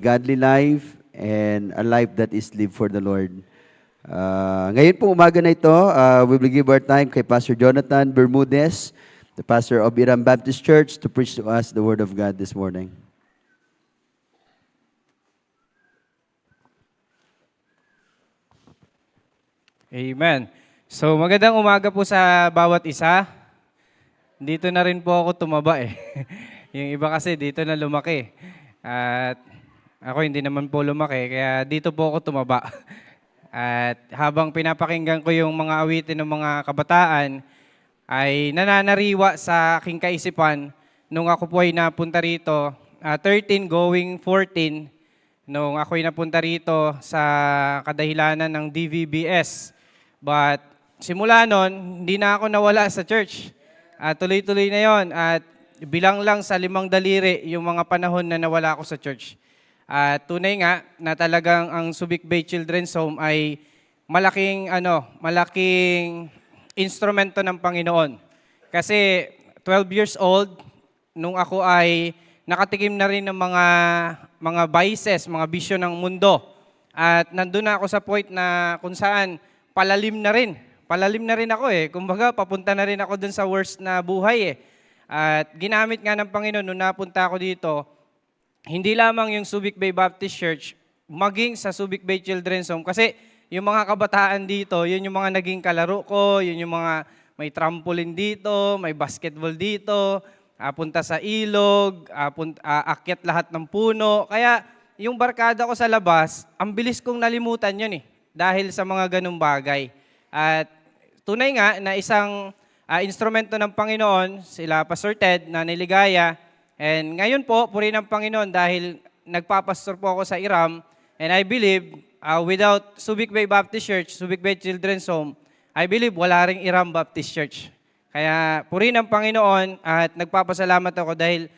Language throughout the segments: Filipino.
godly life and a life that is lived for the Lord. Ngayon po umaga na ito, we will give our time kay Pastor Jonathan Bermudez, the pastor of Iram Baptist Church, to preach to us the Word of God this morning. Amen. So magandang umaga po sa bawat isa. Dito na rin po ako tumaba eh. Yung iba kasi dito na lumaki. At ako hindi naman po lumaki, kaya dito po ako tumaba. At habang pinapakinggan ko yung mga awitin ng mga kabataan, ay nananariwa sa aking kaisipan nung ako po ay napunta rito, 13 going 14, nung ako ay napunta rito sa kadahilanan ng DVBS. But simula nun, hindi na ako nawala sa church. At tuloy-tuloy na yon at bilang lang sa 5 daliri yung mga panahon na nawala ako sa church. At tunay nga na talagang ang Subic Bay Children's Home ay malaking instrumento ng Panginoon. Kasi 12 years old, nung ako ay nakatikim na rin ng mga vices, mga bisyo ng mundo. At nandun na ako sa point na kung saan palalim na rin. Palalim na rin ako eh. Kumbaga, papunta na rin ako dun sa worst na buhay eh. At ginamit nga ng Panginoon nung napunta ako dito, hindi lamang yung Subic Bay Baptist Church, maging sa Subic Bay Children's Home. Kasi yung mga kabataan dito, yun yung mga naging kalaro ko, yun yung mga may trampoline dito, may basketball dito, punta sa ilog, akyat lahat ng puno. Kaya yung barkada ko sa labas, ang bilis kong nalimutan yun eh, dahil sa mga ganung bagay. At tunay nga na isang instrumento ng Panginoon, sila Pastor Ted na niligaya. And ngayon po, puri ng Panginoon dahil nagpapastor po ako sa Iram. And I believe, without Subic Bay Baptist Church, Subic Bay Children's Home, I believe wala ring Iram Baptist Church. Kaya puri ng Panginoon at nagpapasalamat ako dahil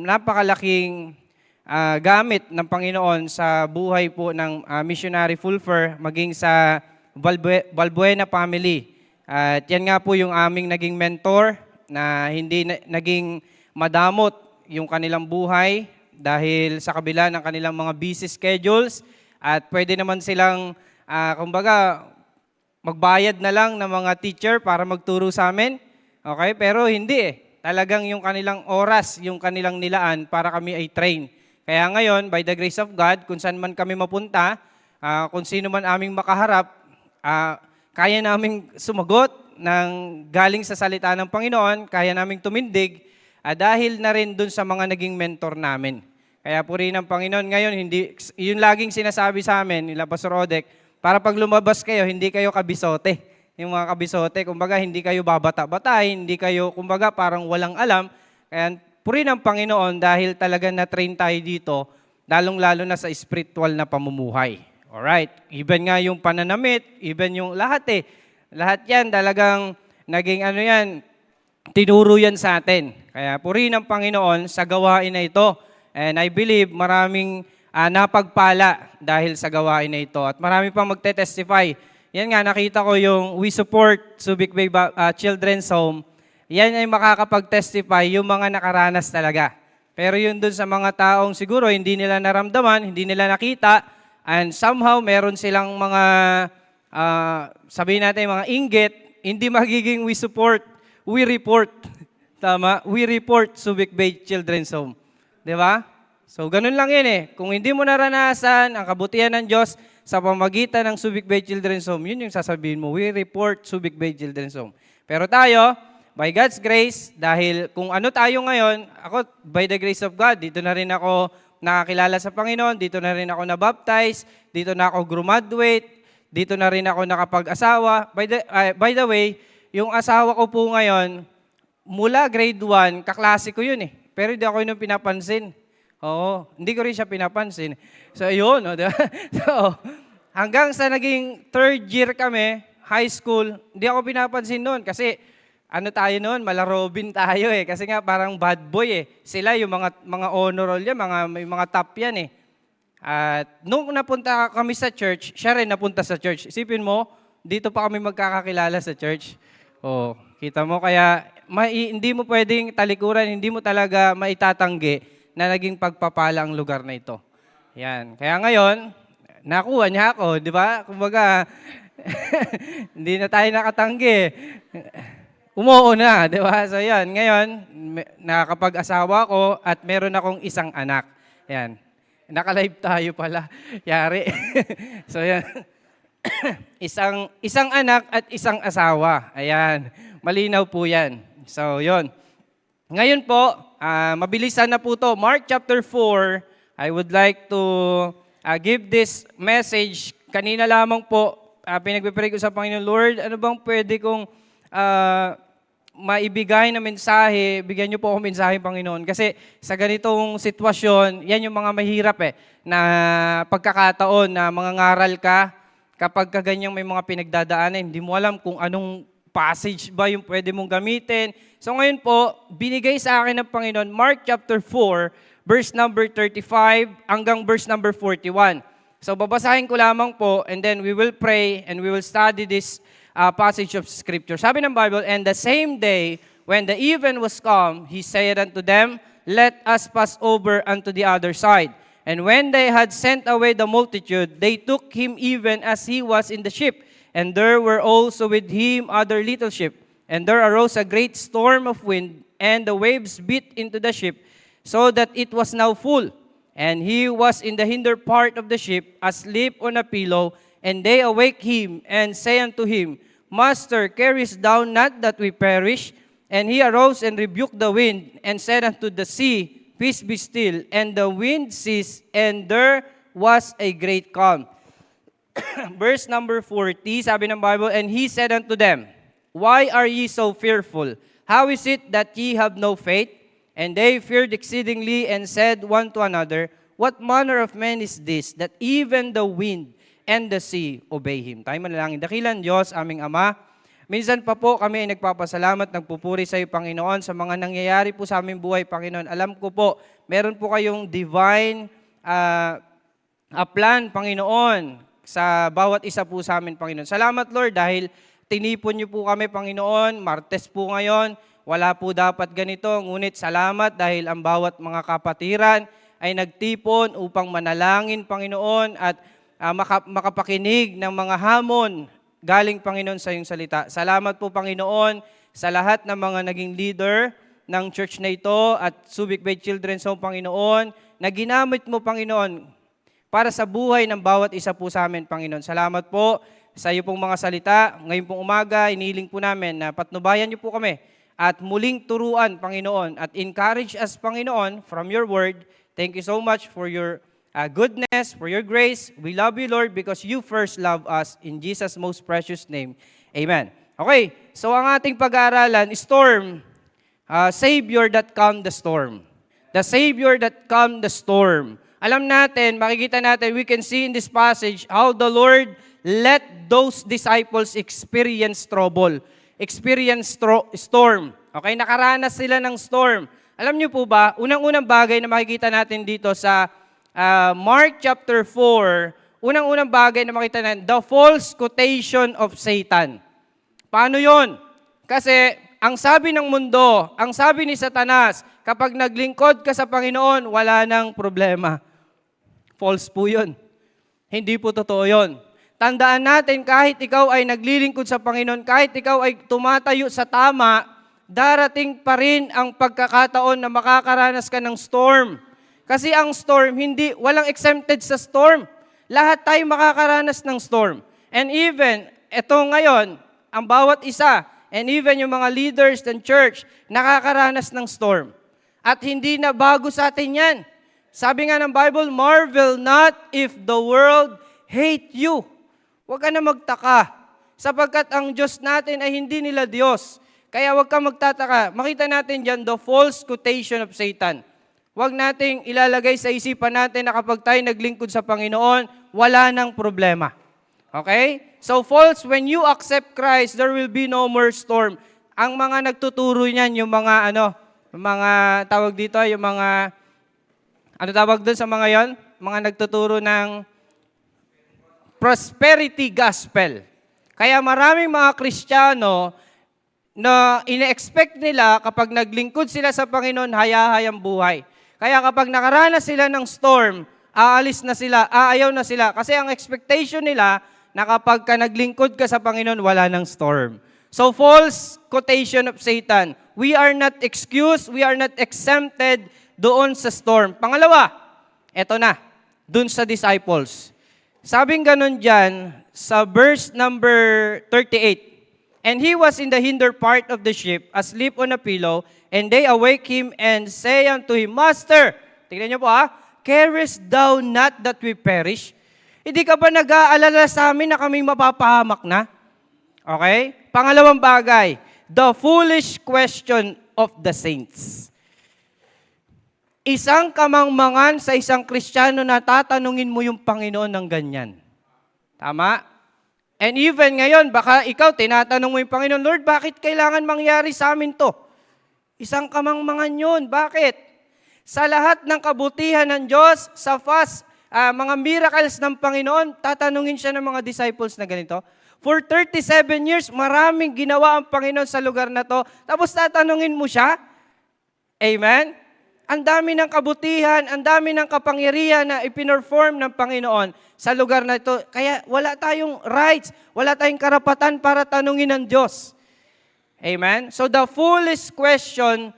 napakalaking gamit ng Panginoon sa buhay po ng missionary Fulfer, maging sa Balbuena family. At yan nga po yung aming naging mentor na hindi naging madamot yung kanilang buhay dahil sa kabila ng kanilang mga busy schedules at pwede naman silang, kumbaga, magbayad na lang ng mga teacher para magturo sa amin. Okay? Pero hindi eh. Talagang yung kanilang oras, yung kanilang nilaan para kami ay train. Kaya ngayon, by the grace of God, kung saan man kami mapunta, kung sino man aming makaharap, kaya naming sumagot ng galing sa salita ng Panginoon, kaya naming tumindig, dahil na rin dun sa mga naging mentor namin. Kaya puri ng Panginoon ngayon, hindi, yun laging sinasabi sa amin, nila Pastor Odek, para pag lumabas kayo, hindi kayo kabisote. Yung mga kabisote, kumbaga hindi kayo babata-batay, hindi kayo, kumbaga parang walang alam. Kaya puri ng Panginoon dahil talaga na-train tayo dito, lalong-lalo na sa spiritual na pamumuhay. Alright, even nga yung pananamit, even yung lahat eh. Lahat yan talagang naging tinuro yan sa atin. Kaya puri ng Panginoon sa gawain na ito. And I believe maraming napagpala dahil sa gawain na ito. At marami pang magte-testify. Yan nga, nakita ko yung We Support Subic Bay Children's Home. Yan ay makakapag-testify yung mga nakaranas talaga. Pero yun dun sa mga taong siguro hindi nila naramdaman, hindi nila nakita, and somehow meron silang mga, sabihin natin mga inggit, hindi magiging we support, we report. Tama? We report Subic Bay Children's Home. Di ba? So, ganun lang yun eh. Kung hindi mo naranasan ang kabutihan ng Diyos sa pamagitan ng Subic Bay Children's Home, yun yung sasabihin mo, we report Subic Bay Children's Home. Pero tayo, by God's grace, dahil kung ano tayo ngayon, ako, by the grace of God, dito na rin ako nakakilala sa Panginoon, dito na rin ako nabaptize, dito na ako graduate, dito na rin ako nakapag-asawa. By the way, yung asawa ko po ngayon, mula grade 1, kaklase ko yun eh. Pero hindi ako yun pinapansin. Oo, hindi ko rin siya pinapansin. So, yun. No? So, hanggang sa naging 3rd year kami, high school, hindi ako pinapansin noon kasi tayo noon, malarobin tayo eh. Kasi nga parang bad boy eh. Sila yung mga honor roll yan, may mga top yan eh. At nung napunta kami sa church, siya rin napunta sa church. Isipin mo, dito pa kami magkakakilala sa church. Oh, kita mo, kaya hindi mo pwedeng talikuran, hindi mo talaga maitatanggi na naging pagpapala ang lugar na ito. Yan. Kaya ngayon, nakuha niya ako, di ba? Kumbaga, hindi na tayo nakatanggi. Umuo na, di ba? So yan, ngayon, nakakapag-asawa ko at meron akong isang anak. Yan. Naka-live tayo pala. Yari. So yan. isang anak at isang asawa. Ayan. Malinaw po yan. So yon. Ngayon po, mabilisan na po to. Mark chapter 4, I would like to give this message. Kanina lamang po, pinagpipray ko sa Panginoon, Lord, ano bang pwede kong maibigay na mensahe, bigyan niyo po ako mensahe, Panginoon. Kasi sa ganitong sitwasyon, yan yung mga mahirap na pagkakataon na mangangaral ka, kapag kaganyang may mga pinagdadaanan, hindi mo alam kung anong passage ba yung pwede mong gamitin. So ngayon po, binigay sa akin ng Panginoon, Mark chapter 4, verse number 35 hanggang verse number 41. So babasahin ko lamang po, and then we will pray and we will study this passage of Scripture. Sabi ng Bible, and the same day, when the even was come, he said unto them, let us pass over unto the other side. And when they had sent away the multitude, they took him even as he was in the ship. And there were also with him other little ship. And there arose a great storm of wind, and the waves beat into the ship, so that it was now full. And he was in the hinder part of the ship, asleep on a pillow. And they awake him, and say unto him, Master, carest thou not that we perish? And he arose and rebuked the wind, and said unto the sea, Peace be still. And the wind ceased, and there was a great calm. Verse number 40, sabi ng Bible, and he said unto them, Why are ye so fearful? How is it that ye have no faith? And they feared exceedingly, and said one to another, What manner of man is this, that even the wind and the sea obey him? Tayo manalangin. Dakilan Diyos, aming Ama, minsan pa po kami ay nagpapasalamat, nagpupuri sa iyo, Panginoon, sa mga nangyayari po sa aming buhay, Panginoon. Alam ko po, meron po kayong divine plan, Panginoon, sa bawat isa po sa amin, Panginoon. Salamat, Lord, dahil tinipon niyo po kami, Panginoon. Martes po ngayon, wala po dapat ganito. Ngunit salamat dahil ang bawat mga kapatiran ay nagtipon upang manalangin, Panginoon, at makapakinig ng mga hamon galing, Panginoon, sa iyong salita. Salamat po, Panginoon, sa lahat ng mga naging leader ng church na ito at Subic Bay Children's Home, Panginoon, na ginamit mo, Panginoon, para sa buhay ng bawat isa po sa amin, Panginoon. Salamat po sa iyo pong mga salita. Ngayon pong umaga, iniling po namin na patnubayan niyo po kami at muling turuan, Panginoon, at encourage us, Panginoon, from your word. Thank you so much for your goodness, for your grace. We love you, Lord, because you first love us. In Jesus' most precious name, amen. Okay, so ang ating pag-aaralan, storm, Savior that calmed the storm. The Savior that calmed the storm. Alam natin, makikita natin, we can see in this passage how the Lord let those disciples experience trouble, experience storm. Okay, nakaranas sila ng storm. Alam niyo po ba, unang-unang bagay na makikita natin dito sa Mark chapter 4, unang-unang bagay na makita natin, the false quotation of Satan. Paano yon? Kasi ang sabi ng mundo, ang sabi ni Satanas, kapag naglingkod ka sa Panginoon, wala nang problema. False po yun. Hindi po totoo yun. Tandaan natin, kahit ikaw ay naglilingkod sa Panginoon, kahit ikaw ay tumatayo sa tama, darating pa rin ang pagkakataon na makakaranas ka ng storm. Kasi ang storm, walang exempted sa storm. Lahat tayo makakaranas ng storm. And even, eto ngayon, ang bawat isa, and even yung mga leaders ng church, nakakaranas ng storm. At hindi na bago sa atin yan. Sabi nga ng Bible, marvel not if the world hate you. Huwag ka na magtaka, sapagkat ang Diyos natin ay hindi nila Diyos. Kaya huwag ka magtataka. Makita natin dyan, the false quotation of Satan. Huwag nating ilalagay sa isipan natin na kapag tayo naglingkod sa Panginoon, wala nang problema. Okay? So false, when you accept Christ, there will be no more storm. Ang mga nagtuturo niyan, yung mga mga tawag dito, yung mga, ano tawag doon sa mga yon? Mga nagtuturo ng prosperity gospel. Kaya maraming mga Kristiyano na ina-expect nila kapag naglingkod sila sa Panginoon, hayahayang buhay. Kaya kapag nakaranas sila ng storm, aalis na sila, aayaw na sila. Kasi ang expectation nila, na kapag ka naglingkod ka sa Panginoon, wala ng storm. So, false quotation of Satan. We are not excused, we are not exempted doon sa storm. Pangalawa, eto na, doon sa disciples. Sabing ganun dyan, sa verse number 38, and he was in the hinder part of the ship, asleep on a pillow, and they awake him and say unto him, Master, tingnan niyo po carest thou not that we perish? Hindi ka ba nag-aalala sa amin na kaming mapapahamak na? Okay? Pangalawang bagay, the foolish question of the saints. Isang kamangmangan sa isang Kristiyano na tatanungin mo yung Panginoon ng ganyan. Tama? And even ngayon, baka ikaw tinatanong mo yung Panginoon, Lord, bakit kailangan mangyari sa amin to? Isang kamangmangan yun. Bakit? Sa lahat ng kabutihan ng Diyos, sa mga miracles ng Panginoon, tatanungin siya ng mga disciples na ganito. For 37 years, maraming ginawa ang Panginoon sa lugar na to. Tapos tatanungin mo siya? Amen? Ang dami ng kabutihan, ang dami ng kapangyarihan na ipinorform ng Panginoon sa lugar na ito. Kaya wala tayong rights, wala tayong karapatan para tanungin ng Diyos. Amen? So the foolish question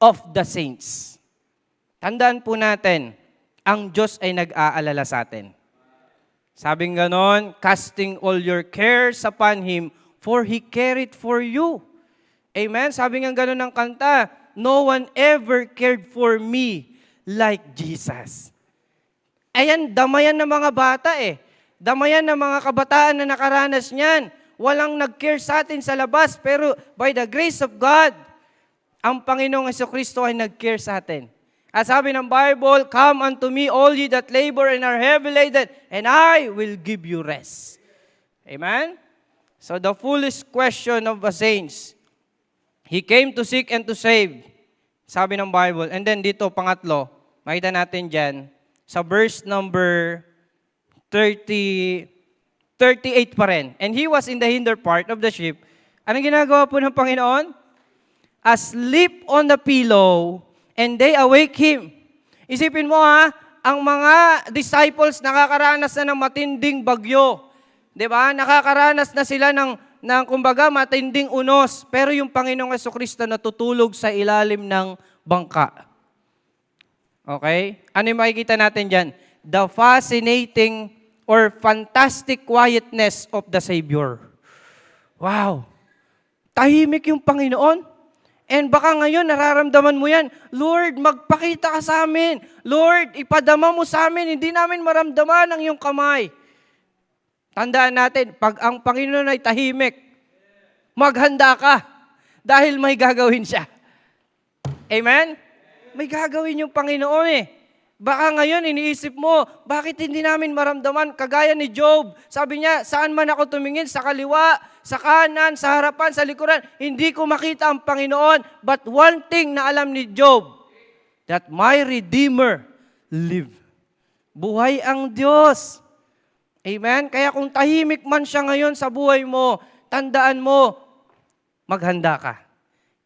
of the saints. Tandaan po natin, ang Diyos ay nag-aalala sa atin. Sabing ganon, casting all your cares upon Him, for He carried for you. Amen? Sabi nga ganon ng kanta, no one ever cared for me like Jesus. Ayan, damayan ng mga bata Damayan ng mga kabataan na nakaranas niyan. Walang nag-care sa atin sa labas, pero by the grace of God, ang Panginoong Jesucristo ay nag-care sa atin. At sabi ng Bible, come unto me all ye that labor and are heavy laden, and I will give you rest. Amen? So the foolish question of the saints, He came to seek and to save. Sabi ng Bible. And then dito, pangatlo, makita natin dyan, sa verse number 38 pa rin. And he was in the hinder part of the ship. Anong ginagawa po ng Panginoon? Asleep on the pillow, and they awake him. Isipin mo ang mga disciples nakakaranas na ng matinding bagyo. 'Di ba? Nakakaranas na sila ng kumbaga matinding unos, pero yung Panginoong Jesucristo natutulog sa ilalim ng bangka. Okay? Ano yung makikita natin diyan? The fascinating or fantastic quietness of the Savior. Wow! Tahimik yung Panginoon. And baka ngayon, nararamdaman mo yan, Lord, magpakita ka sa amin. Lord, ipadama mo sa amin, hindi namin maramdaman ang iyong kamay. Tandaan natin, pag ang Panginoon ay tahimik, maghanda ka dahil may gagawin siya. Amen? May gagawin yung Panginoon Baka ngayon, iniisip mo, bakit hindi namin maramdaman? Kagaya ni Job, sabi niya, saan man ako tumingin, sa kaliwa, sa kanan, sa harapan, sa likuran, hindi ko makita ang Panginoon. But one thing na alam ni Job, that my Redeemer live. Buhay ang Diyos. Amen? Kaya kung tahimik man siya ngayon sa buhay mo, tandaan mo, maghanda ka.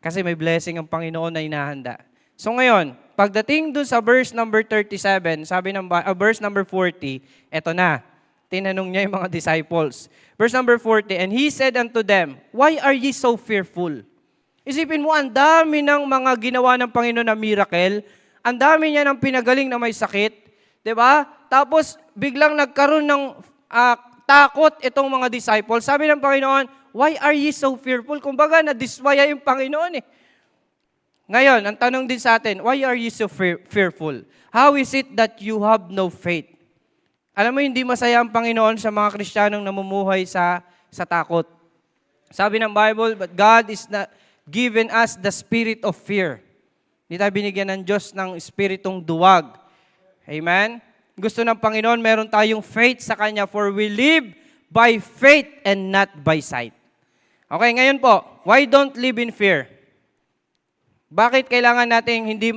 Kasi may blessing ang Panginoon na inahanda. So ngayon, pagdating dun sa verse number 37, sabi ng verse number 40, eto na, tinanong niya yung mga disciples. Verse number 40, and he said unto them, why are ye so fearful? Isipin mo, ang dami ng mga ginawa ng Panginoon na miracle, ang dami niya ng pinagaling na may sakit, di ba? Tapos, biglang nagkaroon ng takot itong mga disciples. Sabi ng Panginoon, why are ye so fearful? Kumbaga, nadismaya yung Panginoon Ngayon, ang tanong din sa atin, why are you so fearful? How is it that you have no faith? Alam mo, hindi masaya ang Panginoon sa mga Kristiyanong namumuhay sa takot. Sabi ng Bible, but God is not given us the spirit of fear. Hindi tayo binigyan ng Diyos ng espiritong duwag. Amen? Gusto ng Panginoon, meron tayong faith sa Kanya, for we live by faith and not by sight. Okay, ngayon po, why don't live in fear? Bakit kailangan natin hindi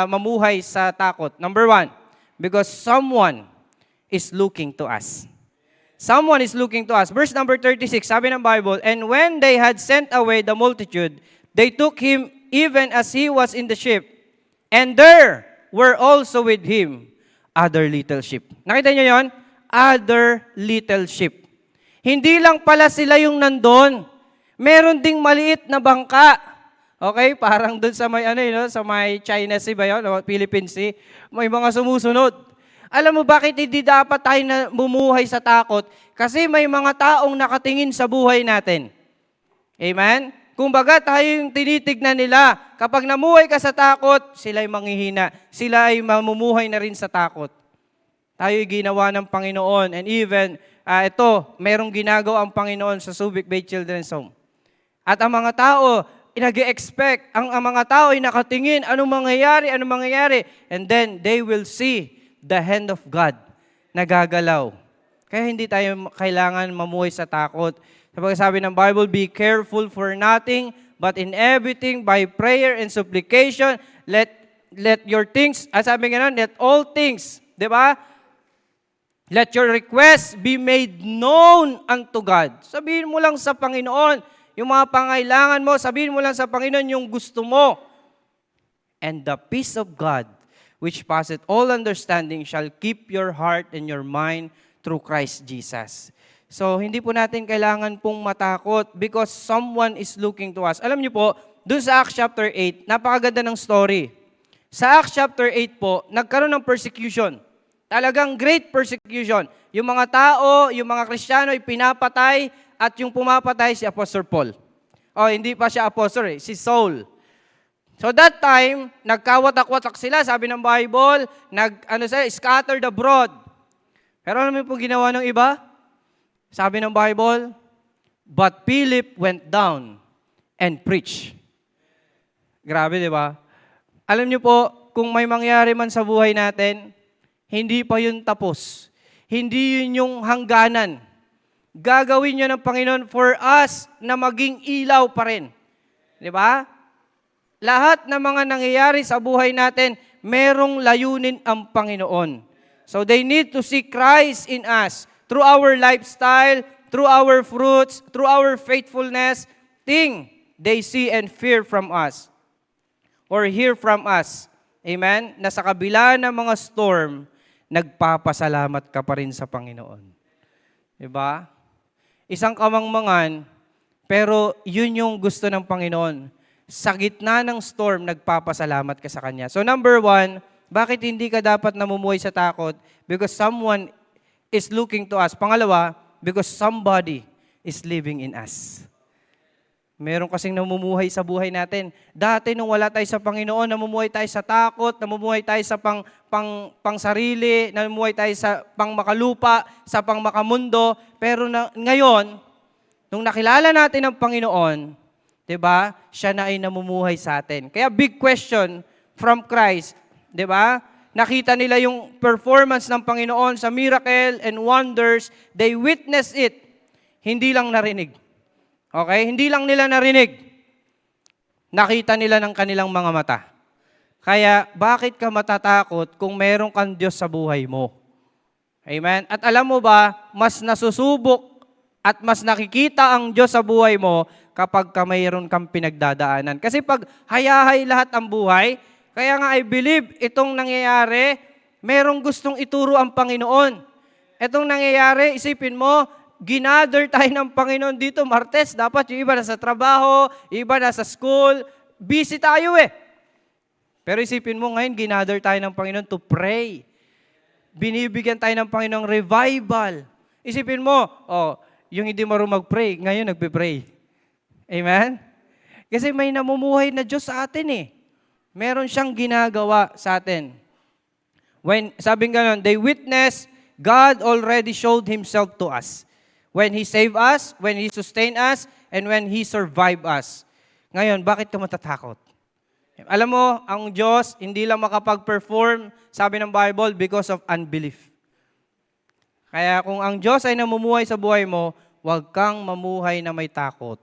mamuhay sa takot? Number 1, because someone is looking to us. Someone is looking to us. Verse number 36, sabi ng Bible, and when they had sent away the multitude, they took him even as he was in the ship, and there were also with him other little sheep. Nakita niyo yon? Other little sheep. Hindi lang pala sila yung nandun. Meron ding maliit na bangka. Okay? Parang dun sa may, sa may China Sea ba yun? O Philippine Sea. May mga sumusunod. Alam mo bakit hindi dapat tayo na bumuhay sa takot? Kasi may mga taong nakatingin sa buhay natin. Amen? Kumbaga tayo yung tinitignan nila. Kapag namuhay ka sa takot, sila ay manghihina. Sila ay mamumuhay na rin sa takot. Tayo ay ginawa ng Panginoon. And even, merong ginagawa ang Panginoon sa Subic Bay Children's Home. At ang mga tao, nag-expect, ang mga tao ay nakatingin, anong mangyayari. And then, they will see the hand of God na gagalaw. Kaya hindi tayo kailangan mamuhay sa takot. Kapag sabi ng Bible, be careful for nothing, but in everything by prayer and supplication, let your things, sabi nga nun, let all things, di ba? Let your requests be made known unto God. Sabihin mo lang sa Panginoon, yung mga pangailangan mo, sabihin mo lang sa Panginoon yung gusto mo. And the peace of God, which passeth all understanding, shall keep your heart and your mind through Christ Jesus. So, hindi po natin kailangan pong matakot because someone is looking to us. Alam niyo po, dun sa Acts chapter 8, napakaganda ng story. Sa Acts chapter 8 po, nagkaroon ng persecution. Talagang great persecution. Yung mga tao, yung mga Kristiyano ay pinapatay at yung pumapatay si Apostle Paul. Hindi pa siya apostle si Saul. So that time, nagkawatak-watak sila, sabi ng Bible, scattered abroad. Pero ano mo po ginawa ng iba? Sabi ng Bible, but Philip went down and preached. Grabe, di ba? Alam niyo po, kung may mangyari man sa buhay natin, hindi pa yun tapos. Hindi yun yung hangganan. Gagawin niyo ng Panginoon for us na maging ilaw pa rin. Di ba? Lahat ng mga nangyayari sa buhay natin, merong layunin ang Panginoon. So they need to see Christ in us. Through our lifestyle, through our fruits, through our faithfulness, they see and fear from us. Or hear from us. Amen? Na sa kabila ng mga storm, nagpapasalamat ka pa rin sa Panginoon. Diba? Isang kamangmangan, pero yun yung gusto ng Panginoon. Sa gitna ng storm, nagpapasalamat ka sa Kanya. So number 1, bakit hindi ka dapat namumuhay sa takot? Because someone is looking to us. Pangalawa, because somebody is living in us. Meron kasing namumuhay sa buhay natin. Dati nung wala tayo sa Panginoon, namumuhay tayo sa takot, namumuhay tayo sa pang sarili, namumuhay tayo sa pang makalupa, sa pang makamundo. Pero ngayon, nung nakilala natin ang Panginoon, 'di ba? Siya na ay namumuhay sa atin. Kaya big question from Christ, 'di ba? Nakita nila yung performance ng Panginoon sa miracle and wonders. They witnessed it. Hindi lang narinig. Okay? Hindi lang nila narinig. Nakita nila ng kanilang mga mata. Kaya, bakit ka matatakot kung meron kang Diyos sa buhay mo? Amen? At alam mo ba, mas nasusubok at mas nakikita ang Diyos sa buhay mo kapag mayroon kang pinagdadaanan. Kasi pag hayahay lahat ang buhay, kaya nga I believe itong nangyayari, merong gustong ituro ang Panginoon. Itong nangyayari, isipin mo, ginather tayo ng Panginoon dito, Martes, dapat yung iba nasa trabaho, iba nasa school, busy tayo eh. Pero isipin mo ngayon, ginather tayo ng Panginoon to pray. Binibigyan tayo ng Panginoong revival. Isipin mo, yung hindi marunong mag-pray, ngayon nagpe-pray. Amen? Kasi may namumuhay na Diyos sa atin eh. Meron siyang ginagawa sa atin. When, sabi nga nun, they witness, God already showed Himself to us. When He saved us, when He sustained us, and when He survived us. Ngayon, bakit ka matatakot? Alam mo, ang Diyos hindi lang makapag-perform, sabi ng Bible, because of unbelief. Kaya kung ang Diyos ay namumuhay sa buhay mo, huwag kang mamuhay na may takot.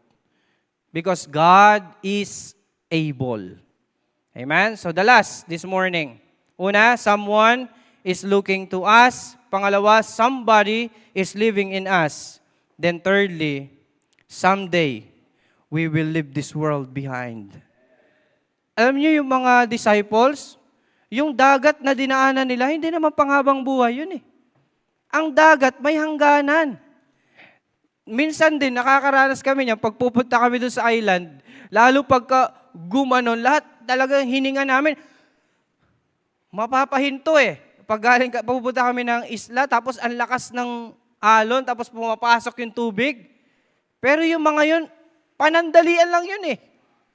Because God is able. Amen? So the last this morning. Una, someone is looking to us. Pangalawa, somebody is living in us. Then thirdly, someday, we will leave this world behind. Alam niyo yung mga disciples, Yung dagat na dinaanan nila, hindi naman panghabang buhay yun eh. Ang dagat may hangganan. Minsan din, nakakaranas kami niyan, pag pupunta kami doon sa island, lalo pagka gumanon, lahat talagang hininga namin, mapapahinto eh. Pag pupunta kami ng isla, tapos ang lakas ng alon, tapos pumapasok yung tubig. Pero yung mga yun, panandalian lang yun eh.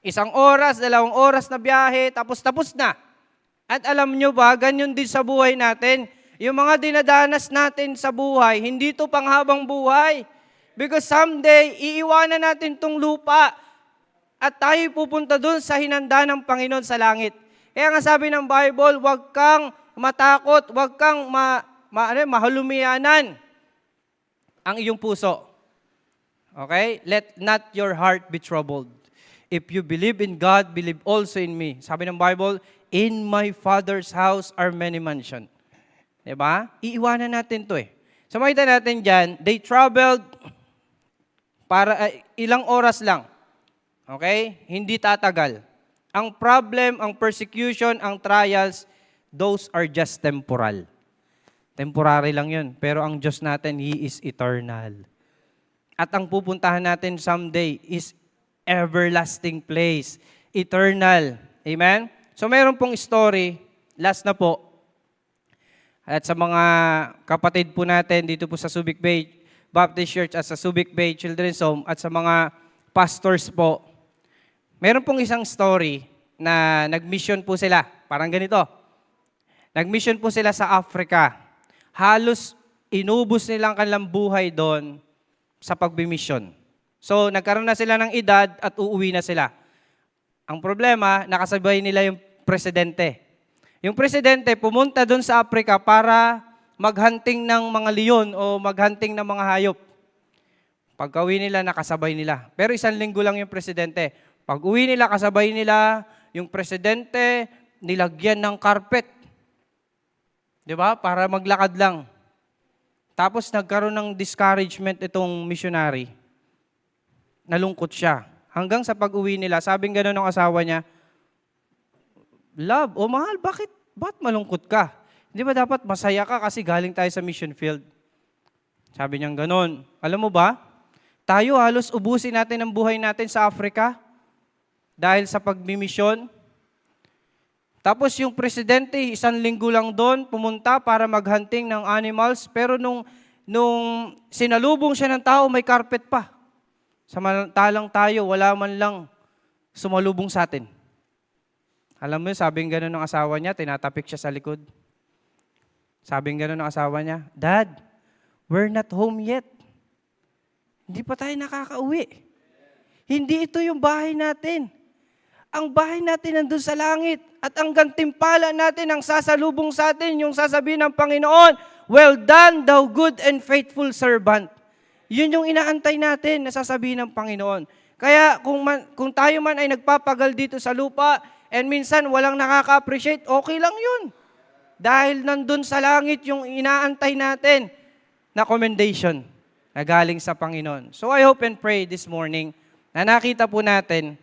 1 oras, 2 oras na biyahe, tapos na. At alam nyo ba, ganyan din sa buhay natin. Yung mga dinadanas natin sa buhay, hindi to panghabang buhay. Because someday, iiwanan natin tong lupa at tayo pupunta dun sa hinanda ng Panginoon sa langit. Kaya nga sabi ng Bible, huwag kang matakot, huwag kang mahalumiyanan ang iyong puso. Okay? Let not your heart be troubled. If you believe in God, believe also in me. Sabi ng Bible, in my Father's house are many mansions. Diba? Iiwanan natin to eh. So makita natin dyan, they traveled para ilang oras lang. Okay? Hindi tatagal. Ang problem, ang persecution, ang trials, those are just temporal. Temporary lang yun. Pero ang Diyos natin, He is eternal. At ang pupuntahan natin someday is everlasting place. Eternal. Amen? So meron pong story, last na po, at sa mga kapatid po natin dito po sa Subic Bay Baptist Church at sa Subic Bay Children's Home at sa mga pastors po, meron pong isang story na nag-mission po sila. Parang ganito. Nag-mission po sila sa Africa. Halos inubos nilang kanilang buhay doon sa pagbimission. So, nagkaroon na sila ng edad at uuwi na sila. Ang problema, nakasabay nila yung presidente. Yung presidente pumunta doon sa Africa para maghunting ng mga leon o maghunting ng mga hayop. Pagka-uwi nila, nakasabay nila. Pero 1 linggo lang yung presidente. Pag-uwi nila, kasabay nila, yung presidente, nilagyan ng carpet. Di ba? Para maglakad lang. Tapos nagkaroon ng discouragement itong missionary. Nalungkot siya. Hanggang sa pag-uwi nila, sabing gano'n ng asawa niya, Love, mahal, ba't malungkot ka? Hindi ba dapat masaya ka kasi galing tayo sa mission field? Sabi niya gano'n. Alam mo ba, tayo halos ubusin natin ang buhay natin sa Africa dahil sa pagmimisyon. Tapos yung presidente, 1 linggo lang doon, pumunta para maghunting ng animals, pero nung sinalubong siya ng tao, may carpet pa. Samantalang tayo, wala man lang sumalubong sa atin. Alam mo, sabing gano'n ng asawa niya, tinatapik siya sa likod. Sabing gano'n ng asawa niya, Dad, we're not home yet. Hindi pa tayo nakakauwi. Hindi ito yung bahay natin. Ang bahay natin nandun sa langit. At ang gantimpala natin, ang sasalubong sa atin, yung sasabihin ng Panginoon, well done, thou good and faithful servant. Yun yung inaantay natin na sasabihin ng Panginoon. Kaya kung tayo man ay nagpapagal dito sa lupa, and minsan walang nakaka-appreciate, okay lang yun. Dahil nandun sa langit yung inaantay natin na commendation na galing sa Panginoon. So I hope and pray this morning na nakita po natin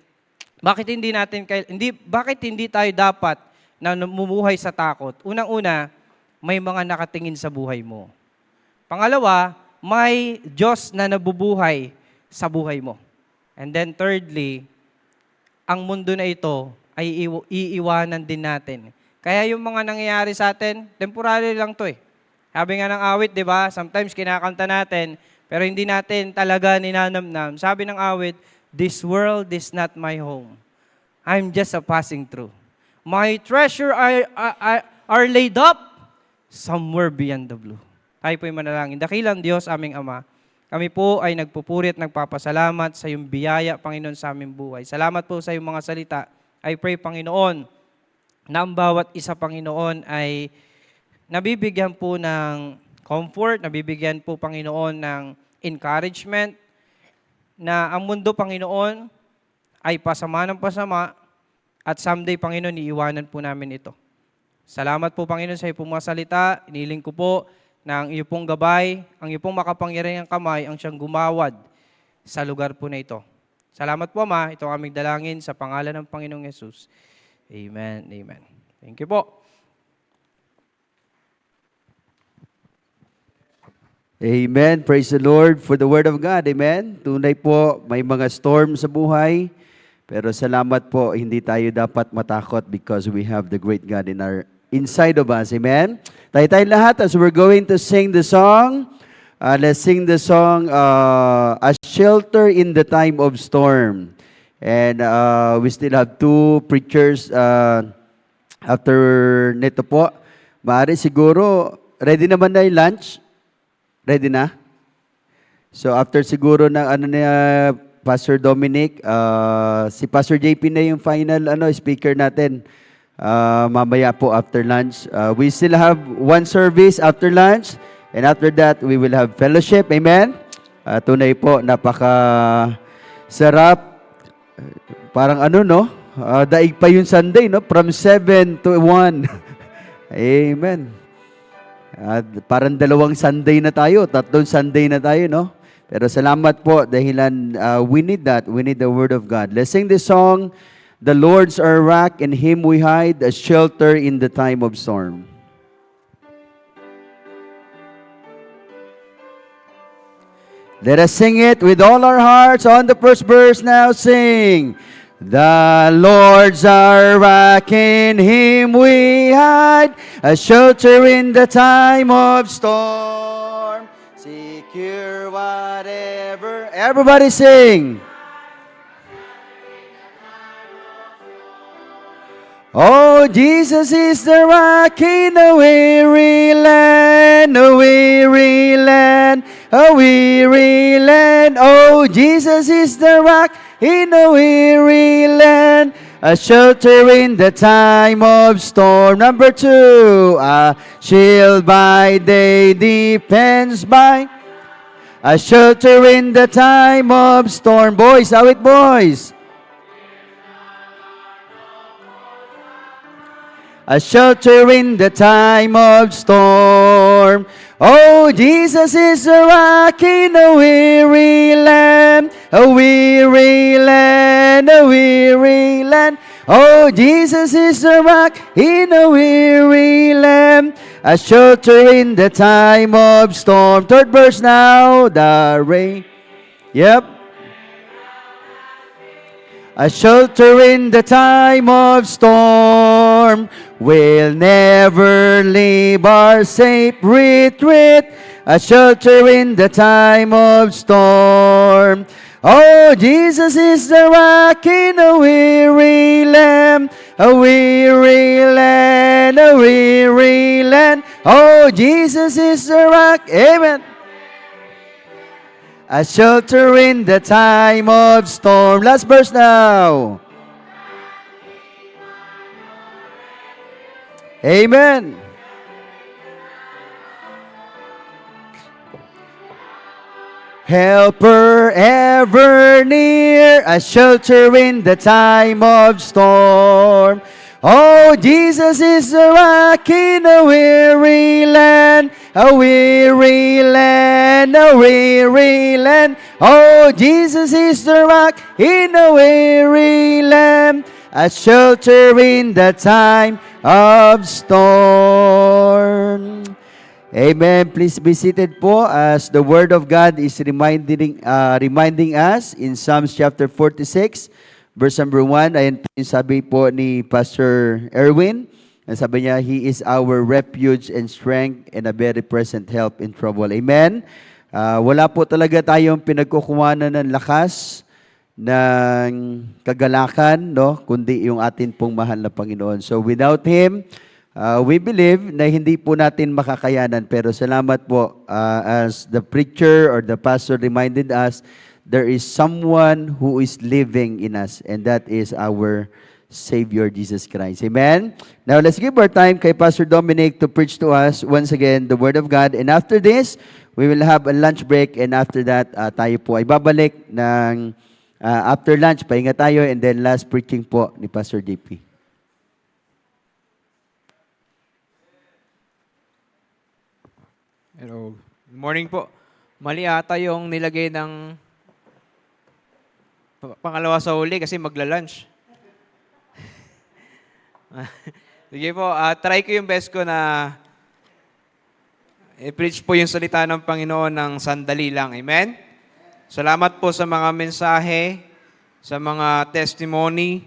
bakit hindi tayo dapat na namumuhay sa takot. Unang-una, may mga nakatingin sa buhay mo. Pangalawa, may Diyos na nabubuhay sa buhay mo. And then thirdly, ang mundo na ito ay iiwanan din natin. Kaya yung mga nangyayari sa atin, temporary lang to eh. Sabi nga ng awit, di ba? Sometimes kinakanta natin, pero hindi natin talaga ninanamnam. Sabi ng awit, this world is not my home. I'm just a passing through. My treasure are laid up somewhere beyond the blue. Tayo po'y manalangin. Dakilang Diyos, aming Ama, kami po ay nagpupuri at nagpapasalamat sa iyong biyaya, Panginoon, sa aming buhay. Salamat po sa iyong mga salita. I pray, Panginoon, na ang bawat isa, Panginoon, ay nabibigyan po ng comfort, nabibigyan po, Panginoon, ng encouragement, na ang mundo, Panginoon, ay pasama ng pasama, at someday, Panginoon, iiwanan po namin ito. Salamat po, Panginoon, sa iyong mga salita. Iniling ko po na ang iyong pong gabay, ang iyong pong makapangyarihang kamay, ang siyang gumawad sa lugar po na ito. Salamat po, Ama. Ito ang aming dalangin sa pangalan ng Panginoong Yesus. Amen. Amen. Thank you po. Amen. Praise the Lord for the Word of God. Amen. Tunay po, may mga storm sa buhay. Pero salamat po, hindi tayo dapat matakot because we have the great God in our inside of us. Amen. Tayo lahat as we're going to sing the song. Let's sing the song, A Shelter in the Time of Storm. And we still have two preachers after nito po. Maaari siguro, ready naman na yung lunch? Ready na? So after siguro ng Pastor Dominic, si Pastor JP na yung final speaker natin. Mamaya po after lunch. We still have one service after lunch, and after that we will have fellowship. Amen. Tunay po, napaka sarap. Parang daig pa yung Sunday, no? From 7 to 1. Amen. Parang dalawang Sunday na tayo, tatlong Sunday na tayo, no? Pero salamat po dahilan we need that. We need the Word of God. Let's sing this song, The Lord's our rock, in Him we hide, a shelter in the time of storm. Let us sing it with all our hearts. On the first verse now, sing. The Lord's our rock, in Him we hide, a shelter in the time of storm. Secure whatever. Everybody sing. Oh, Jesus is the rock in a weary land, a weary land, a weary land. Oh, Jesus is the rock in a weary land, a shelter in the time of storm. Number 2, a shield by day, defense by, a shelter in the time of storm. Boys, how it, boys? A shelter in the time of storm. Oh, Jesus is a rock in a weary land, a weary land, a weary land. Oh, Jesus is a rock in a weary land, a shelter in the time of storm. Third verse now, the rain. Yep. A shelter in the time of storm. We'll never leave our safe retreat, a shelter in the time of storm. Oh, Jesus is the rock in a weary land, a weary land, a weary land. Oh, Jesus is the rock. Amen. A shelter in the time of storm. Last verse now. Amen. Helper ever near, a shelter in the time of storm. Oh, Jesus is a rock in a weary land, a weary land, a weary land. Oh, Jesus is the rock in a weary land, a shelter in the time of storm. Amen. Please be seated po as the Word of God is reminding us in Psalms chapter 46, verse number 1. Ayan po yung sabi po ni Pastor Erwin. Sabi niya, He is our refuge and strength and a very present help in trouble. Amen. Wala po talaga tayong pinagkukuhanan ng lakas, ng kagalakan, no? Kundi yung atin pong mahal na Panginoon. So without Him, we believe na hindi po natin makakayanan. Pero salamat po, as the preacher or the pastor reminded us, there is someone who is living in us, and that is our Savior, Jesus Christ. Amen? Now, let's give our time kay Pastor Dominic to preach to us once again the Word of God. And after this, we will have a lunch break, and after that, tayo po ay babalik ng after lunch, pahinga tayo, and then last preaching po ni Pastor JP. Hello. Good morning po. Mali ata yung nilagay ng pangalawa sa huli kasi magla-lunch. Sige po, try ko yung best ko na i-preach po yung salita ng Panginoon ng sandali lang. Amen? Salamat po sa mga mensahe, sa mga testimony,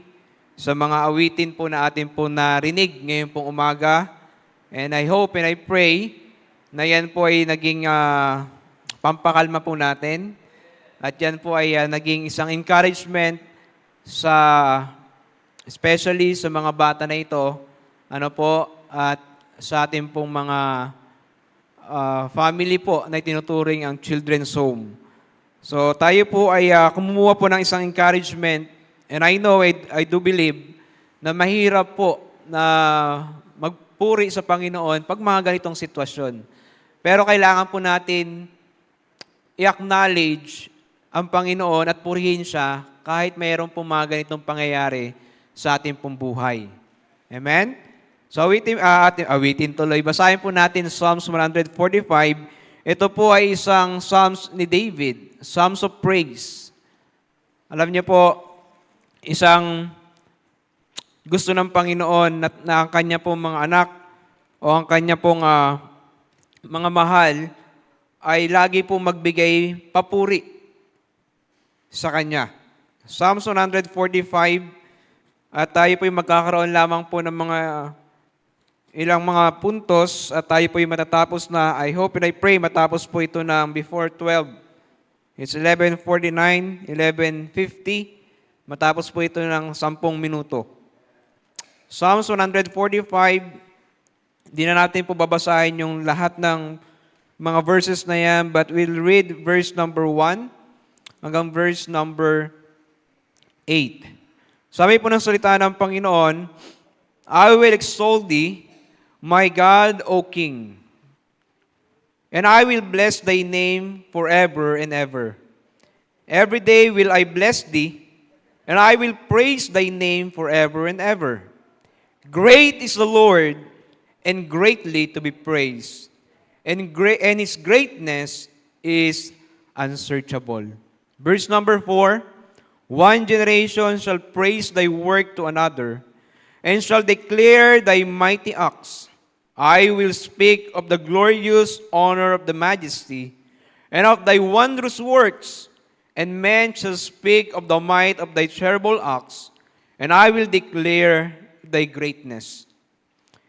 sa mga awitin po na atin po narinig ngayon pong umaga. And I hope and I pray na yan po ay naging pampakalma po natin. At yan po ay naging isang encouragement sa, especially sa mga bata na ito, at sa ating pong mga family po na tinuturing ang children's home. So tayo po ay kumuha po ng isang encouragement, and I know, I do believe, na mahirap po na magpuri sa Panginoon pag mga ganitong sitwasyon. Pero kailangan po natin i-acknowledge ang Panginoon at purihin siya kahit mayroon po mga ganitong pangyayari sa ating pong buhay. Amen? So awitin tuloy. Basahin po natin Psalms 145. Ito po ay isang Psalms ni David, Psalms of Praise. Alam niyo po, isang gusto ng Panginoon na ang kanya pong mga anak o ang kanya pong mga mahal ay lagi po magbigay papuri sa kanya. Psalms 145, at tayo po yung magkakaroon lamang po ng mga ilang mga puntos at tayo po yung matatapos na, I hope and I pray matapos po ito ng before 12. It's 11:49, 11:50. Matapos po ito ng 10 minuto. Psalms 145, di na natin po babasahin yung lahat ng mga verses na yan, but we'll read verse number 1 hanggang verse number 8. Sabi po ng salita ng Panginoon, I will extol thee, my God, O King, and I will bless thy name forever and ever. Every day will I bless thee, and I will praise thy name forever and ever. Great is the Lord, and greatly to be praised, and his greatness is unsearchable. Verse number 4, one generation shall praise thy work to another, and shall declare thy mighty acts. I will speak of the glorious honor of the majesty, and of thy wondrous works, and men shall speak of the might of thy terrible acts, and I will declare thy greatness.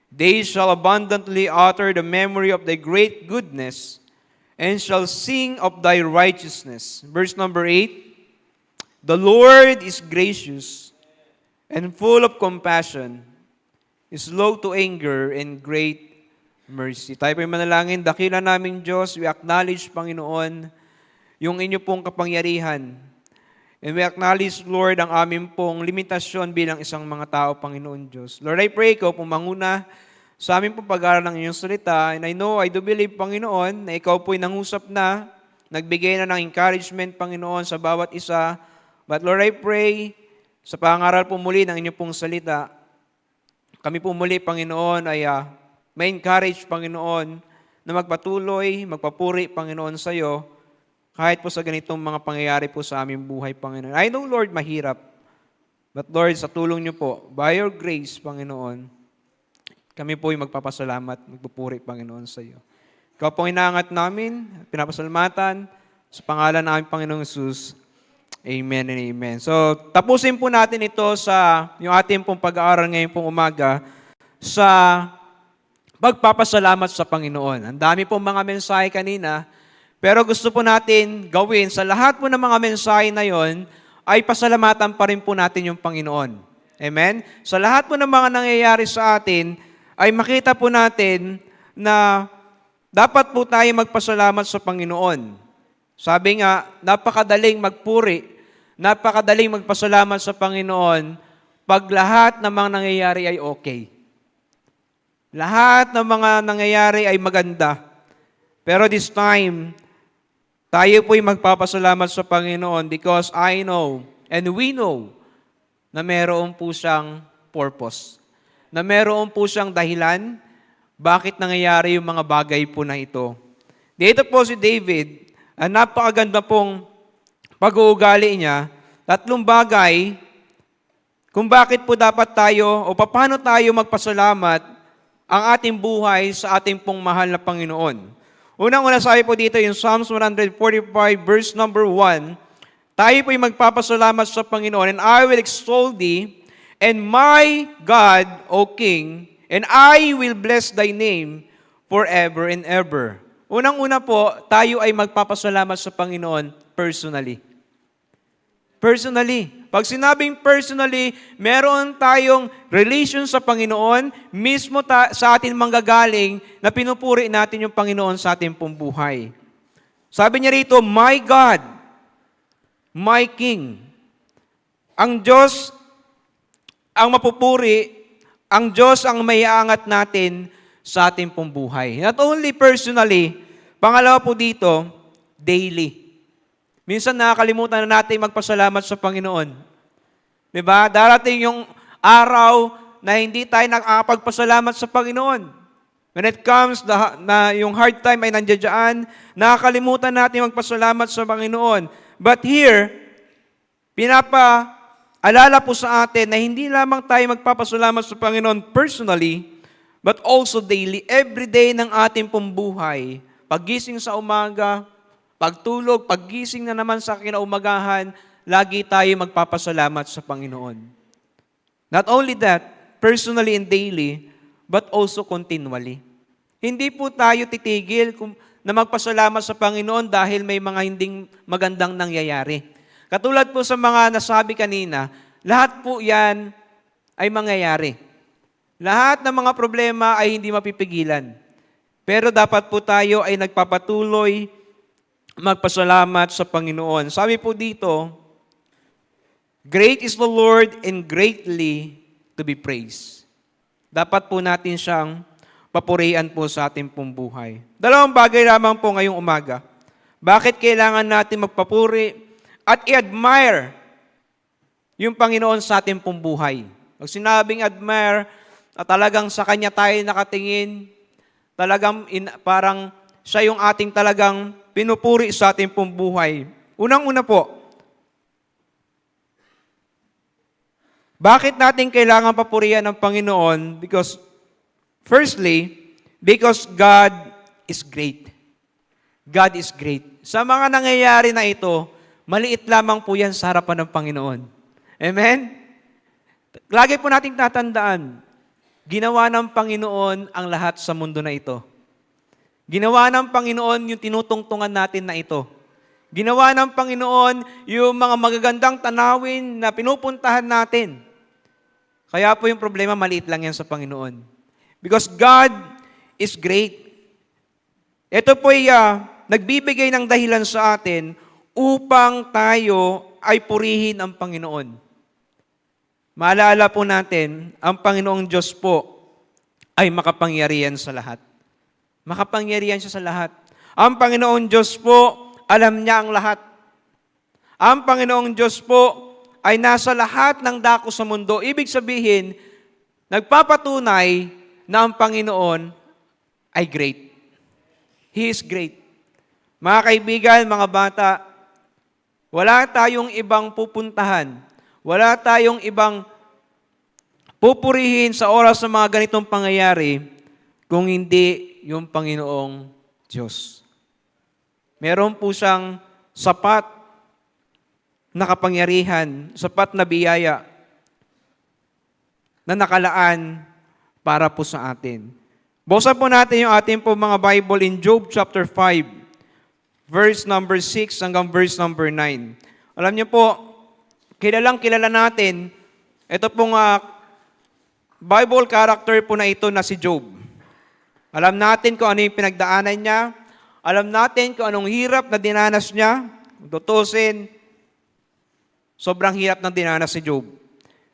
They shall abundantly utter the memory of thy great goodness, and shall sing of thy righteousness. Verse number 8, the Lord is gracious and full of compassion, is slow to anger, and great mercy. Tayo po yung manalangin. Dakila naming Diyos, we acknowledge, Panginoon, yung inyo pong kapangyarihan. And we acknowledge, Lord, ang aming pong limitasyon bilang isang mga tao, Panginoon Diyos. Lord, I pray ko pong manguna sa aming pong pag-aaral ng inyong salita. And I know, I do believe, Panginoon, na ikaw po'y nangusap na, nagbigay na ng encouragement, Panginoon, sa bawat isa. But Lord, I pray, sa pangaral po muli ng inyong pong salita, kami po muli, Panginoon, ay may encourage, Panginoon, na magpatuloy, magpapuri, Panginoon, sa iyo, kahit po sa ganitong mga pangyayari po sa aming buhay, Panginoon. I know, Lord, mahirap. But Lord, sa tulong niyo po, by your grace, Panginoon, kami po ay magpapasalamat, magpupuri, Panginoon, sa iyo. Ikaw pong inaangat namin, pinapasalamatan, sa pangalan ng aming Panginoong Jesus. Amen and amen. So, tapusin po natin ito sa yung ating pong pag-aaral ngayon pong umaga sa pagpapasalamat sa Panginoon. Ang dami pong mga mensahe kanina, pero gusto po natin gawin sa lahat po ng mga mensahe na yon ay pasalamatan pa rin po natin yung Panginoon. Amen? Sa lahat po ng mga nangyayari sa atin, ay makita po natin na dapat po tayo magpasalamat sa Panginoon. Sabi nga, napakadaling magpuri, napakadaling magpasalamat sa Panginoon pag lahat ng mga nangyayari ay okay. Lahat ng mga nangyayari ay maganda. Pero this time, tayo po'y magpapasalamat sa Panginoon because I know and we know na meron po siyang purpose. Na meron po siyang dahilan bakit nangyayari yung mga bagay po na ito. Dito po si David, ang napakaganda pong pag-uugali niya, 3 bagay kung bakit po dapat tayo o paano tayo magpasalamat ang ating buhay sa ating pong mahal na Panginoon. Unang-una sabi po dito yung Psalms 145 verse number 1, tayo po'y magpapasalamat sa Panginoon, and I will extol thee, and my God, O King, and I will bless thy name forever and ever. Unang-una po, tayo ay magpapasalamat sa Panginoon personally. Personally. Pag sinabing personally, meron tayong relation sa Panginoon, mismo sa atin manggagaling na pinupuri natin yung Panginoon sa ating pong buhay. Sabi niya rito, my God, my King. Ang Diyos ang mapupuri, ang Diyos ang maiaangat natin sa ating pong buhay. Not only personally, pangalawa po dito, daily. Minsan nakakalimutan na natin magpasalamat sa Panginoon. Diba? Darating yung araw na hindi tayo nakakapagpasalamat sa Panginoon. When it comes na yung hard time ay nandiyan, nakakalimutan natin magpasalamat sa Panginoon. But here, pinapaalala po sa atin na hindi lamang tayo magpapasalamat sa Panginoon personally, but also daily, every day ng ating pong buhay. Paggising sa umaga, pagtulog, paggising na naman sa kinaumagahan, lagi tayo magpapasalamat sa Panginoon. Not only that, personally and daily, but also continually. Hindi po tayo titigil na magpasalamat sa Panginoon dahil may mga hinding magandang nangyayari. Katulad po sa mga nasabi kanina, lahat po yan ay mangyayari. Lahat ng mga problema ay hindi mapipigilan. Pero dapat po tayo ay nagpapatuloy magpasalamat sa Panginoon. Sabi po dito, great is the Lord and greatly to be praised. Dapat po natin siyang papurihan po sa ating pong buhay. Dalawang bagay lamang po ngayong umaga. Bakit kailangan natin magpapuri at i-admire yung Panginoon sa ating pong buhay? Pag sinabing admire, talagang sa Kanya tayo nakatingin, talagang parang siya yung ating talagang pinupuri sa ating pong buhay. Unang-una po, bakit natin kailangan papurihan ng Panginoon? Firstly, because God is great. God is great. Sa mga nangyayari na ito, maliit lamang po yan sa harapan ng Panginoon. Amen? Lagi po nating tatandaan, ginawa ng Panginoon ang lahat sa mundo na ito. Ginawa ng Panginoon yung tinutungtungan natin na ito. Ginawa ng Panginoon yung mga magagandang tanawin na pinupuntahan natin. Kaya po yung problema, maliit lang yan sa Panginoon. Because God is great. Ito po ay nagbibigay ng dahilan sa atin upang tayo ay purihin ang Panginoon. Maalala po natin, ang Panginoong Diyos po ay makapangyarihan sa lahat. Makapangyarihan siya sa lahat. Ang Panginoong Diyos po, alam niya ang lahat. Ang Panginoong Diyos po ay nasa lahat ng dako sa mundo. Ibig sabihin, nagpapatunay na ang Panginoon ay great. He is great. Mga kaibigan, mga bata, wala tayong ibang pupuntahan. Wala tayong ibang pupurihin sa oras ng mga ganitong pangyayari kung hindi yung Panginoong Diyos. Meron po siyang sapat na kapangyarihan, sapat na biyaya na nakalaan para po sa atin. Buksan po natin yung ating po mga Bible in Job chapter 5, verse number 6 hanggang verse number 9. Alam niyo po, kilala natin, ito pong Bible character po na ito na si Job. Alam natin kung ano yung pinagdaanan niya. Alam natin kung anong hirap na dinanas niya. Tutusin, sobrang hirap na dinanas si Job.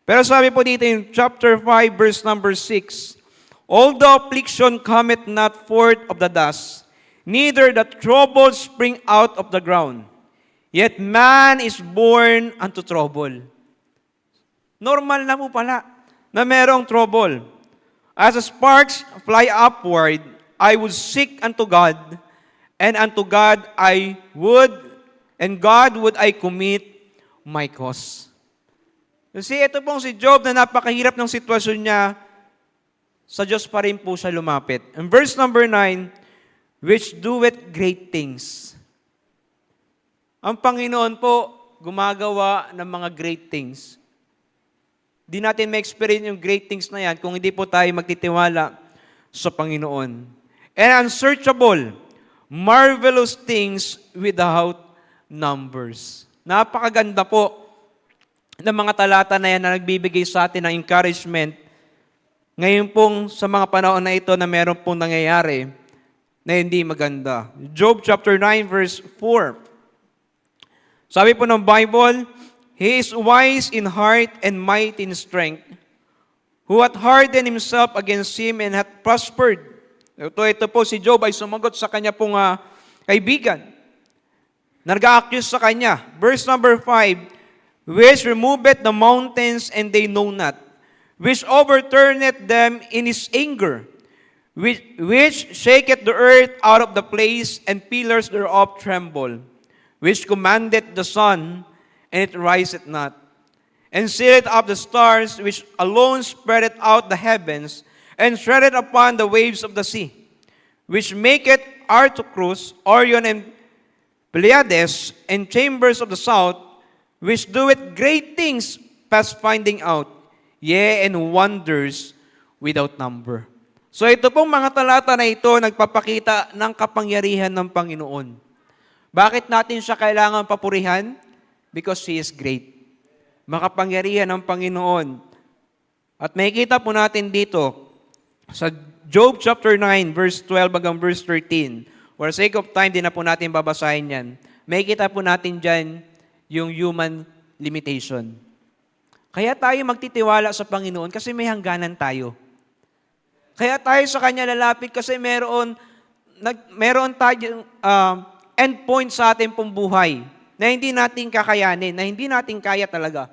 Pero sabi po dito in chapter 5, verse number 6, all the affliction cometh not forth of the dust, neither the trouble spring out of the ground. Yet man is born unto trouble. Normal na po pala na merong trouble. As the sparks fly upward, I would seek unto God, and unto God I would, and God would I commit my cause. Kasi ito pong si Job na napakahirap ng sitwasyon niya, sa Diyos pa rin po siya lumapit. In verse number 9, which doeth great things. Ang Panginoon po, gumagawa ng mga great things. Di natin ma-experience yung great things na yan kung hindi po tayo magtitiwala sa Panginoon. And unsearchable, marvelous things without numbers. Napakaganda po ng mga talata na yan na nagbibigay sa atin ng encouragement. Ngayon pong sa mga panahon na ito na meron pong nangyayari na hindi maganda. Job chapter 9 verse 4. Sabi po ng Bible, He is wise in heart and mighty in strength, who hath hardened himself against him and hath prospered. Ito po si Job ay sumagot sa kanya pong kaibigan. Nag-a-accuse sa kanya. Verse number 5, which removeth the mountains and they know not, which overturneth them in his anger, which shaketh the earth out of the place and pillars thereof tremble, which commandeth the sun, and it riseth not, and sealeth up the stars, which alone spreadeth out the heavens, and treadeth upon the waves of the sea, which maketh Arcturus, Orion, and Pleiades, and chambers of the south, which doeth great things past finding out, yea, and wonders without number. So ito pong mga talata na ito, nagpapakita ng kapangyarihan ng Panginoon. Bakit natin siya kailangan papurihan? Because He is great. Makapangyarihan ng Panginoon. At makikita po natin dito sa Job chapter 9, verse 12 hanggang verse 13. For sake of time, di na po natin babasahin yan. Makikita po natin dyan yung human limitation. Kaya tayo magtitiwala sa Panginoon kasi may hangganan tayo. Kaya tayo sa Kanya lalapit kasi meron tayong endpoint sa ating pong buhay na hindi natin kakayanin, na hindi natin kaya talaga.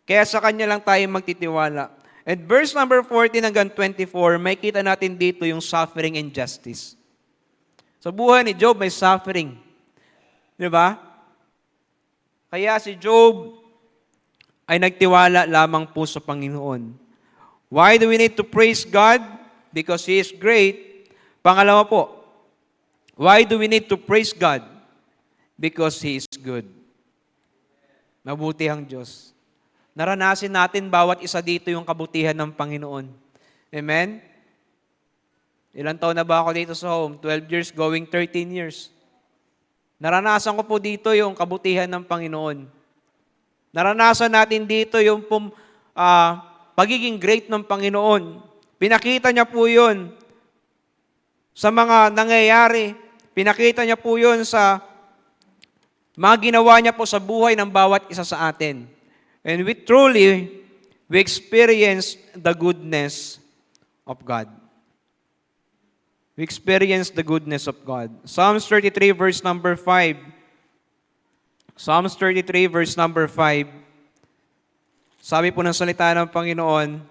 Kaya sa Kanya lang tayo magtitiwala. At verse number 14 hanggang 24, may kita natin dito yung suffering and justice. Sa buhay ni Job, may suffering. Di ba? Kaya si Job ay nagtiwala lamang po sa Panginoon. Why do we need to praise God? Because He is great. Pangalawa po, why do we need to praise God? Because He is good. Mabuti ang Diyos. Naranasin natin bawat isa dito yung kabutihan ng Panginoon. Amen? Ilang taon na ba ako dito sa home? 12 years, going 13 years. Naranasan ko po dito yung kabutihan ng Panginoon. Naranasan natin dito yung pagiging great ng Panginoon. Pinakita niya po yun sa mga nangyayari. Pinakita niya po yun sa mga ginawa niya po sa buhay ng bawat isa sa atin. And we experience the goodness of God. We experience the goodness of God. Psalms 33 verse number 5. Psalms 33 verse number 5. Sabi po ng salita ng Panginoon,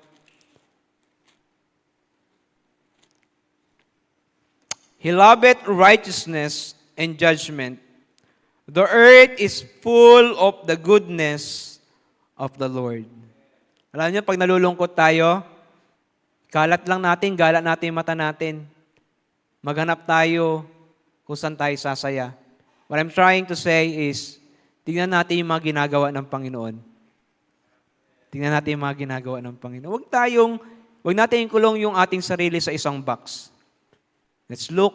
He loveth righteousness and judgment. The earth is full of the goodness of the Lord. Alam niyo, pag nalulungkot tayo, galat natin yung mata natin. Maghanap tayo kung saan tayo sasaya. What I'm trying to say is, tingnan natin yung mga ginagawa ng Panginoon. Tingnan natin yung mga ginagawa ng Panginoon. Huwag natin kulong yung ating sarili sa isang box. Let's look.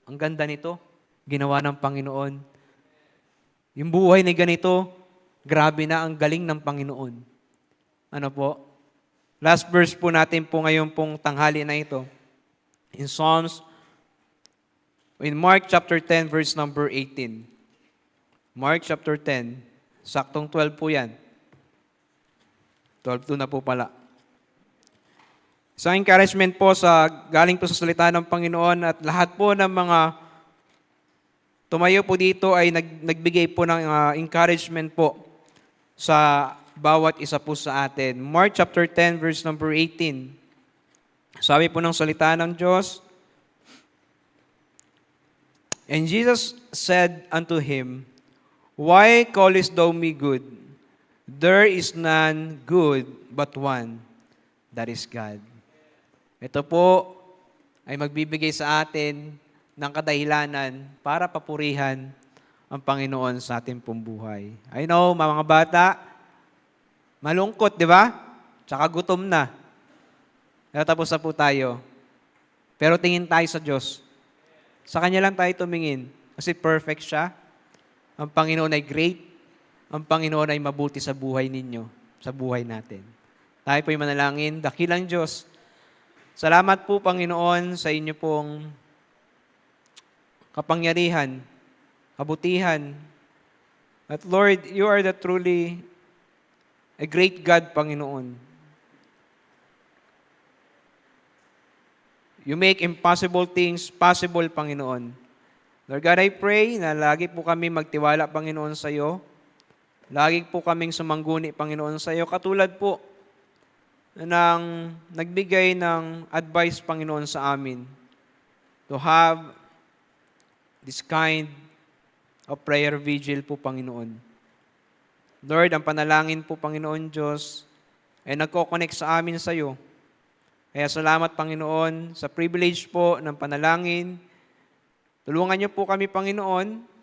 Ang ganda nito. Ginawa ng Panginoon. Yung buhay na ganito, grabe na ang galing ng Panginoon. Ano po? Last verse po natin po ngayon pong tanghali na ito. In Mark chapter 10, verse number 18. Mark chapter 10, saktong 12 po yan. 12 na po pala. Isang encouragement po galing po sa salita ng Panginoon at lahat po ng mga tumayo po dito ay nagbigay po ng encouragement po sa bawat isa po sa atin. Mark chapter 10, verse number 18. Sabi po ng salita ng Diyos, And Jesus said unto him, Why callest thou me good? There is none good but one, that is God. Ito po ay magbibigay sa atin ng kadahilanan para papurihan ang Panginoon sa ating pong buhay. I know, mga bata, malungkot, di ba? Tsaka gutom na. Natapos na po tayo. Pero tingin tayo sa Diyos. Sa Kanya lang tayo tumingin. Kasi perfect siya. Ang Panginoon ay great. Ang Panginoon ay mabuti sa buhay ninyo, sa buhay natin. Tayo po'y manalangin. Dakilang Diyos, salamat po, Panginoon, sa inyo pong kapangyarihan, kabutihan. At Lord, you are the truly a great God, Panginoon. You make impossible things possible, Panginoon. Lord God, I pray na lagi po kami magtiwala, Panginoon, sa iyo. Lagi po kaming sumangguni, Panginoon, sa iyo. Katulad po ng nagbigay ng advice, Panginoon, sa amin to have this kind of prayer vigil po, Panginoon. Lord, ang panalangin po, Panginoon Diyos, ay nagko-connect sa amin sa iyo. Kaya salamat, Panginoon, sa privilege po ng panalangin. Tulungan niyo po kami, Panginoon.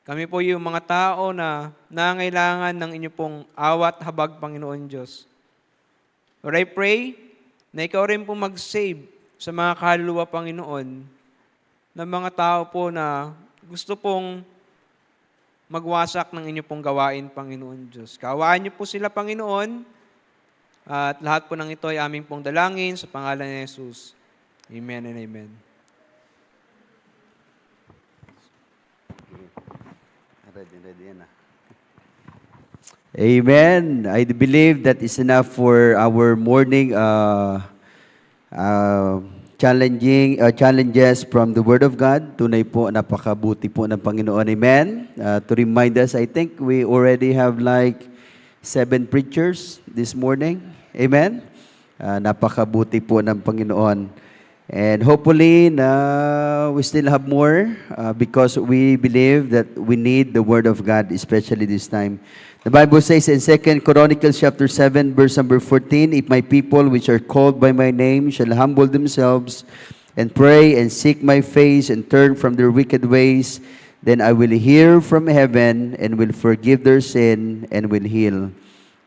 Kami po yung mga tao na nangailangan ng inyo pong awat habag, Panginoon Diyos. Lord, I pray na ikaw rin po mag-save sa mga kaluluwa, Panginoon, ng mga tao po na gusto pong magwasak ng inyo pong gawain, Panginoon Diyos. Kaawaan niyo po sila, Panginoon, at lahat po ng ito ay aming pong dalangin sa pangalan ni Jesus. Amen and amen. Ready na. Amen. I believe that is enough for our morning challenges from the Word of God. Tunay po, napakabuti po ng Panginoon. Amen. To remind us, I think we already have like 7 preachers this morning. Amen. Napakabuti po ng Panginoon. And hopefully, we still have more because we believe that we need the Word of God, especially this time. The Bible says in 2 Chronicles chapter 7, verse number 14, "If my people which are called by my name shall humble themselves and pray and seek my face and turn from their wicked ways, then I will hear from heaven and will forgive their sin and will heal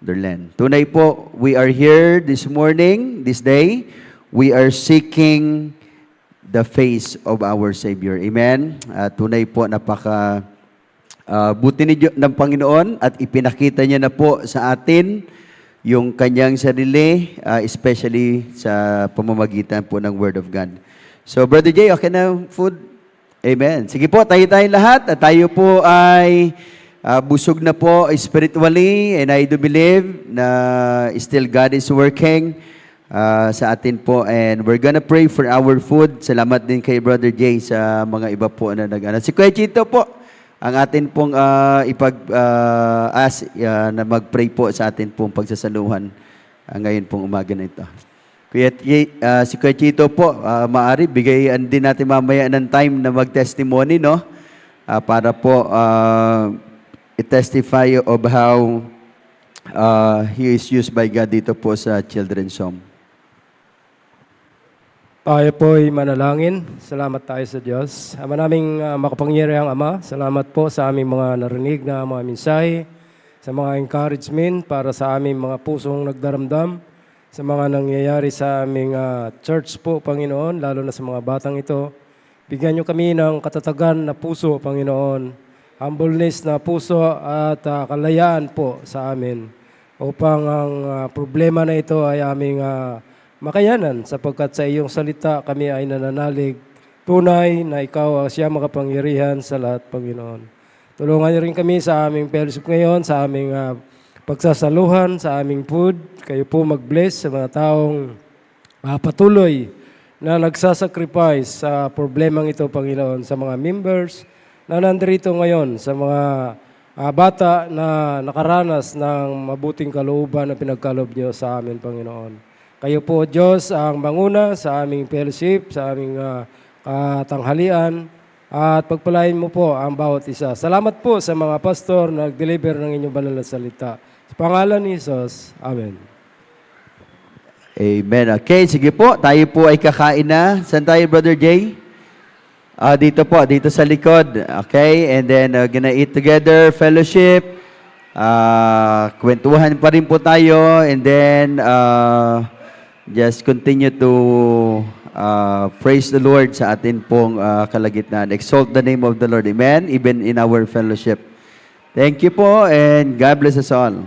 their land." Tunay po, we are here this morning, this day. We are seeking the face of our Savior. Amen? Tunay po, buti ng Panginoon at ipinakita niya na po sa atin yung kanyang sarili, especially sa pamamagitan po ng Word of God. So, Brother Jay, okay na food? Amen. Sige po, tayo lahat at tayo po ay busog na po spiritually, and I do believe na still God is working sa atin po, and we're gonna pray for our food. Salamat din kay Brother Jay sa mga iba po na nag-ano. Si Kuya Chito po, ang atin pong ask na mag-pray po sa atin pong pagsasaluhan ngayon pong umaga na ito. Si Kuya Chito po, maaari, bigyan din natin mamaya ng time na mag-testimony, no? Para po i-testify of how he is used by God dito po sa Children's Home. Tayo po'y manalangin. Salamat tayo sa Diyos. Ama naming makapangyarihang Ama, salamat po sa aming mga narinig na mga mensahe, sa mga encouragement para sa aming mga pusong nagdaramdam, sa mga nangyayari sa aming church po, Panginoon, lalo na sa mga batang ito. Bigyan niyo kami ng katatagan na puso, Panginoon, humbleness na puso at kalayaan po sa amin upang ang problema na ito ay aming makayanan, sapagkat sa iyong salita kami ay nananalig tunay na ikaw ang siya makapangyarihan sa lahat, Panginoon. Tulungan niyo rin kami sa aming fellowship ngayon, sa aming pagsasaluhan, sa aming food. Kayo po mag-bless sa mga taong patuloy na nagsasacrifice sa problemang ito, Panginoon, sa mga members na nandito ngayon, sa mga bata na nakaranas ng mabuting kalooban na pinagkaloob niyo sa amin, Panginoon. Kayo po, Diyos, ang manguna sa aming fellowship, sa aming katanghalian, at pagpalain mo po ang bawat isa. Salamat po sa mga pastor na nag-deliver ng inyong banal na salita. Sa pangalan ni Jesus, Amen. Amen. Okay, sige po. Tayo po ay kakain na. Saan tayo, Brother Jay? Dito sa likod. Okay? And then, gonna eat together, fellowship. Kwentuhan pa rin po tayo. And then, just continue to praise the Lord sa atin pong kalagitnaan. Exalt the name of the Lord. Amen? Even in our fellowship. Thank you po, and God bless us all.